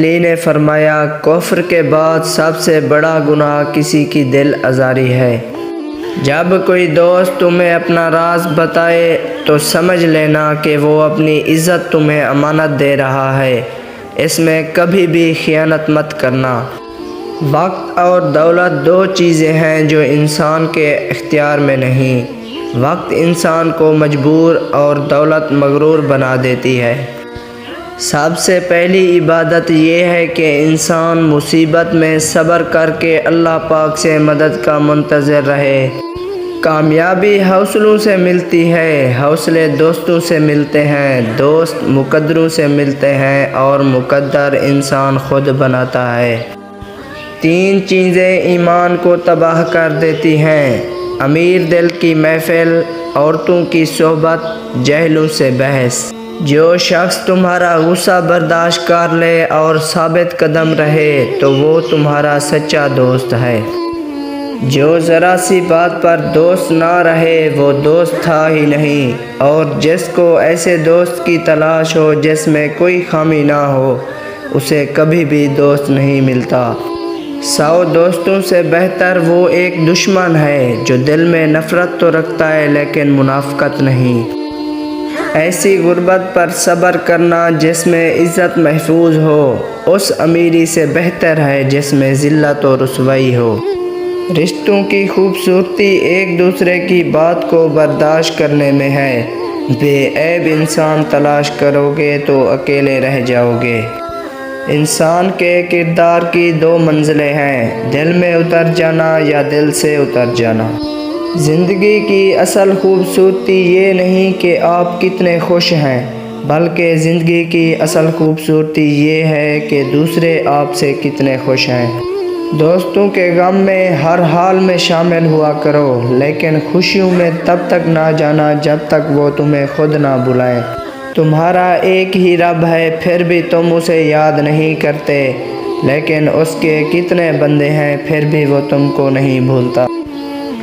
نے فرمایا کفر کے بعد سب سے بڑا گناہ کسی کی دل آزاری ہے۔ جب کوئی دوست تمہیں اپنا راز بتائے تو سمجھ لینا کہ وہ اپنی عزت تمہیں امانت دے رہا ہے، اس میں کبھی بھی خیانت مت کرنا۔ وقت اور دولت دو چیزیں ہیں جو انسان کے اختیار میں نہیں۔ وقت انسان کو مجبور اور دولت مغرور بنا دیتی ہے۔ سب سے پہلی عبادت یہ ہے کہ انسان مصیبت میں صبر کر کے اللہ پاک سے مدد کا منتظر رہے۔ کامیابی حوصلوں سے ملتی ہے، حوصلے دوستوں سے ملتے ہیں، دوست مقدروں سے ملتے ہیں اور مقدر انسان خود بناتا ہے۔ 3 چیزیں ایمان کو تباہ کر دیتی ہیں: امیر دل کی محفل، عورتوں کی صحبت، جہلوں سے بحث۔ جو شخص تمہارا غصہ برداشت کر لے اور ثابت قدم رہے تو وہ تمہارا سچا دوست ہے۔ جو ذرا سی بات پر دوست نہ رہے وہ دوست تھا ہی نہیں، اور جس کو ایسے دوست کی تلاش ہو جس میں کوئی خامی نہ ہو، اسے کبھی بھی دوست نہیں ملتا۔ 100 دوستوں سے بہتر وہ ایک دشمن ہے جو دل میں نفرت تو رکھتا ہے لیکن منافقت نہیں۔ ایسی غربت پر صبر کرنا جس میں عزت محفوظ ہو، اس امیری سے بہتر ہے جس میں ذلت و رسوائی ہو۔ رشتوں کی خوبصورتی ایک دوسرے کی بات کو برداشت کرنے میں ہے۔ بے عیب انسان تلاش کرو گے تو اکیلے رہ جاؤ گے۔ انسان کے کردار کی 2 منزلیں ہیں: دل میں اتر جانا یا دل سے اتر جانا۔ زندگی کی اصل خوبصورتی یہ نہیں کہ آپ کتنے خوش ہیں، بلکہ زندگی کی اصل خوبصورتی یہ ہے کہ دوسرے آپ سے کتنے خوش ہیں۔ دوستوں کے غم میں ہر حال میں شامل ہوا کرو، لیکن خوشیوں میں تب تک نہ جانا جب تک وہ تمہیں خود نہ بلائیں۔ تمہارا ایک ہی رب ہے پھر بھی تم اسے یاد نہیں کرتے، لیکن اس کے کتنے بندے ہیں پھر بھی وہ تم کو نہیں بھولتا۔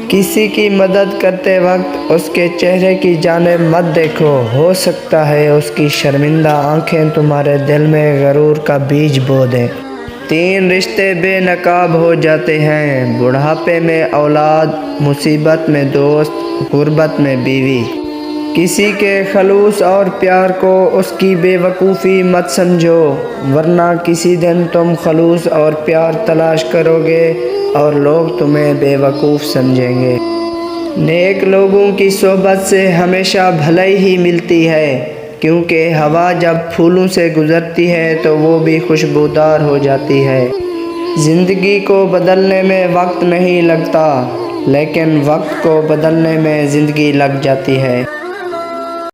کسی کی مدد کرتے وقت اس کے چہرے کی جانب مت دیکھو، ہو سکتا ہے اس کی شرمندہ آنکھیں تمہارے دل میں غرور کا بیج بو دیں۔ 3 رشتے بے نقاب ہو جاتے ہیں: بڑھاپے میں اولاد، مصیبت میں دوست، غربت میں بیوی۔ کسی کے خلوص اور پیار کو اس کی بے وقوفی مت سمجھو، ورنہ کسی دن تم خلوص اور پیار تلاش کرو گے اور لوگ تمہیں بے وقوف سمجھیں گے۔ نیک لوگوں کی صحبت سے ہمیشہ بھلائی ہی ملتی ہے، کیونکہ ہوا جب پھولوں سے گزرتی ہے تو وہ بھی خوشبودار ہو جاتی ہے۔ زندگی کو بدلنے میں وقت نہیں لگتا، لیکن وقت کو بدلنے میں زندگی لگ جاتی ہے۔